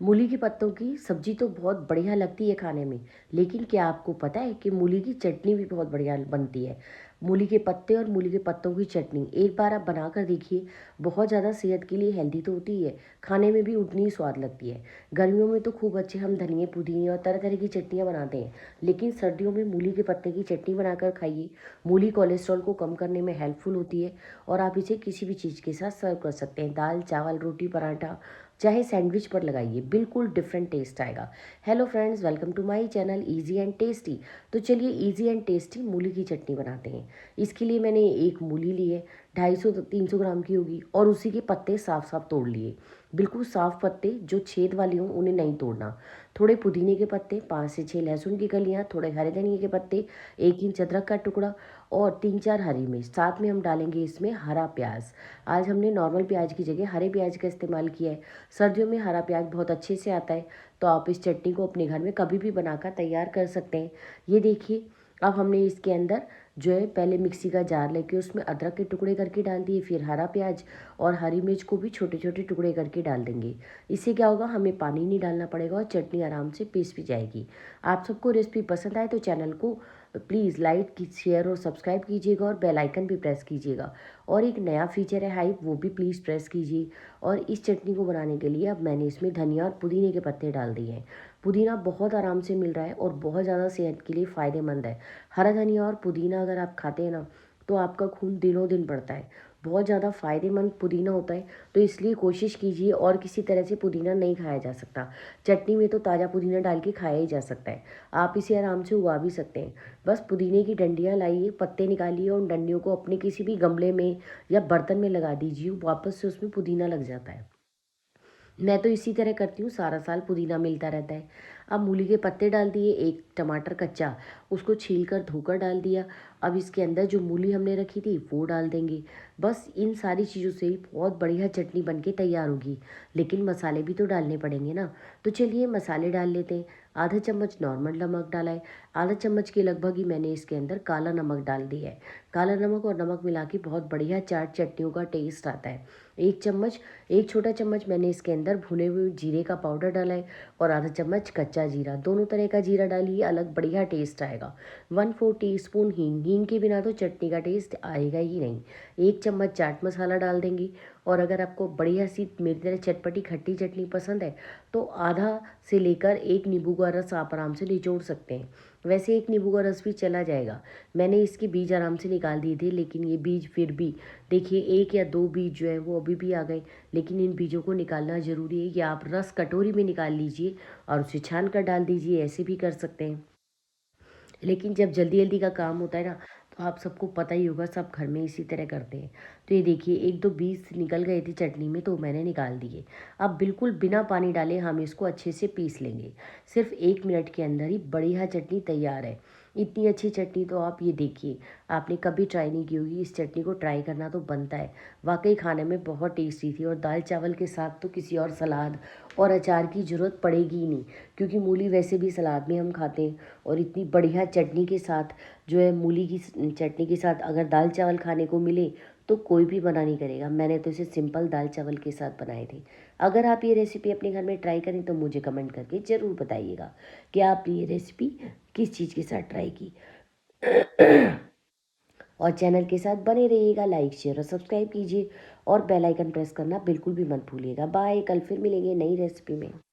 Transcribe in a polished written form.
मूली के पत्तों की सब्जी तो बहुत बढ़िया लगती है खाने में। लेकिन क्या आपको पता है कि मूली की चटनी भी बहुत बढ़िया बनती है। मूली के पत्ते और मूली के पत्तों की चटनी एक बार आप बना कर देखिए। बहुत ज़्यादा सेहत के लिए हेल्दी तो होती है, खाने में भी उतनी ही स्वाद लगती है। गर्मियों में तो खूब अच्छे हम धनिए पुदीने और तरह तरह की चटनियाँ बनाते हैं, लेकिन सर्दियों में मूली के पत्ते की चटनी बनाकर खाइए। मूली कोलेस्ट्रॉल को कम करने में हेल्पफुल होती है और आप इसे किसी भी चीज़ के साथ सर्व कर सकते हैं। दाल चावल रोटी पराठा चाहे सैंडविच पर लगाइए, बिल्कुल डिफरेंट टेस्ट आएगा। Hello friends, welcome to my channel easy and tasty. तो चलिए इजी एंड टेस्टी मूली की चटनी बनाते हैं। इसके लिए मैंने एक मूली ली है, 250 300 ग्राम की होगी, और उसी के पत्ते साफ साफ तोड़ लिए। बिल्कुल साफ पत्ते, जो छेद वाले हों उन्हें नहीं तोड़ना। थोड़े पुदीने के पत्ते, 5 से 6 लहसुन की कलियाँ, थोड़े हरे धनिए के पत्ते, 1 इंच अदरक का टुकड़ा और 3 4 हरी मिर्च। साथ में हम डालेंगे इसमें हरा प्याज। आज हमने नॉर्मल प्याज की जगह हरे प्याज का इस्तेमाल किया है। सर्दियों में हरा प्याज बहुत अच्छे से आता है, तो आप इस चटनी को अपने घर में कभी भी बनाकर तैयार कर सकते हैं। ये देखिए, अब हमने इसके अंदर जो है पहले मिक्सी का जार लेके उसमें अदरक के टुकड़े करके डाल दिए, फिर हरा प्याज और हरी मिर्च को भी छोटे छोटे टुकड़े करके डाल देंगे। इससे क्या होगा, हमें पानी नहीं डालना पड़ेगा और चटनी आराम से पीस भी जाएगी। आप सबको रेसिपी पसंद आए तो चैनल को प्लीज़ लाइक की शेयर और सब्सक्राइब कीजिएगा और बेल आइकन भी प्रेस कीजिएगा। और एक नया फीचर है हाइप, वो भी प्लीज़ प्रेस कीजिए। और इस चटनी को बनाने के लिए अब मैंने इसमें धनिया और पुदीने के पत्ते डाल दिए हैं। पुदीना बहुत आराम से मिल रहा है और बहुत ज़्यादा सेहत के लिए फ़ायदेमंद है। हरा धनिया और पुदीना अगर आप खाते हैं ना, तो आपका खून दिनों दिन बढ़ता है। बहुत ज़्यादा फ़ायदेमंद पुदीना होता है, तो इसलिए कोशिश कीजिए। और किसी तरह से पुदीना नहीं खाया जा सकता। चटनी में तो ताज़ा पुदीना डाल के खाया ही जा सकता है। आप इसे आराम से उगा भी सकते हैं। बस पुदीने की डंडियाँ लाइए, पत्ते निकालिए और उन डंडियों को अपने किसी भी गमले में या बर्तन में लगा दीजिए, वापस से उसमें पुदीना लग जाता है। मैं तो इसी तरह करती हूँ, सारा साल पुदीना मिलता रहता है। अब मूली के पत्ते डाल दिए, एक टमाटर कच्चा उसको छील कर धोकर डाल दिया। अब इसके अंदर जो मूली हमने रखी थी वो डाल देंगे। बस इन सारी चीज़ों से ही बहुत बढ़िया चटनी बन के तैयार होगी। लेकिन मसाले भी तो डालने पड़ेंगे ना, तो चलिए मसाले डाल लेते हैं। आधा चम्मच नॉर्मल नमक डाला है। आधा चम्मच के लगभग ही मैंने इसके अंदर काला नमक डाल दिया है। काला नमक और नमक मिला के बहुत बढ़िया चाट चटनियों का टेस्ट आता है। एक चम्मच, एक छोटा चम्मच मैंने इसके अंदर भुने हुए जीरे का पाउडर डाला है और आधा चम्मच कच्चा जीरा, दोनों तरह का जीरा डालिए, अलग बढ़िया टेस्ट आएगा। 1/4 टीस्पून हींग, हींग के बिना तो चटनी का टेस्ट आएगा ही नहीं। 1 चम्मच चाट मसाला डाल देंगे। और अगर आपको बढ़िया सी मेरी तरह चटपटी खट्टी चटनी पसंद है, तो आधा से लेकर एक नींबू का रस आप आराम से निचोड़ सकते हैं। वैसे एक नींबू का रस भी चला जाएगा। मैंने इसके बीज आराम से निकाल दिए थे, लेकिन ये बीज फिर भी देखिए, 1 या 2 बीज जो है वो अभी भी आ गए। लेकिन इन बीजों को निकालना ज़रूरी है। या आप रस कटोरी में निकाल लीजिए और उसे छान कर डाल दीजिए, ऐसे भी कर सकते हैं। लेकिन जब जल्दी जल्दी का काम होता है ना, तो आप सबको पता ही होगा, सब घर में इसी तरह करते हैं। तो ये देखिए, 1 2 बीज निकल गए थे चटनी में, तो मैंने निकाल दिए। अब बिल्कुल बिना पानी डाले हम इसको अच्छे से पीस लेंगे। सिर्फ 1 मिनट के अंदर ही बढ़िया चटनी तैयार है। इतनी अच्छी चटनी तो आप ये देखिए, आपने कभी ट्राई नहीं की होगी। इस चटनी को ट्राई करना तो बनता है। वाकई खाने में बहुत टेस्टी थी और दाल चावल के साथ तो किसी और सलाद और अचार की ज़रूरत पड़ेगी ही नहीं, क्योंकि मूली वैसे भी सलाद में हम खाते हैं। और इतनी बढ़िया चटनी के साथ, जो है मूली की चटनी के साथ अगर दाल चावल खाने को मिले, तो कोई भी मना नहीं करेगा। मैंने तो इसे सिंपल दाल चावल के साथ बनाए थे। अगर आप ये रेसिपी अपने घर में ट्राई करें तो मुझे कमेंट करके ज़रूर बताइएगा कि आपने ये रेसिपी किस चीज़ के साथ ट्राई की। और चैनल के साथ बने रहिएगा, लाइक शेयर और सब्सक्राइब कीजिए और बेल आइकन प्रेस करना बिल्कुल भी मत भूलिएगा। बाय, कल फिर मिलेंगे नई रेसिपी में।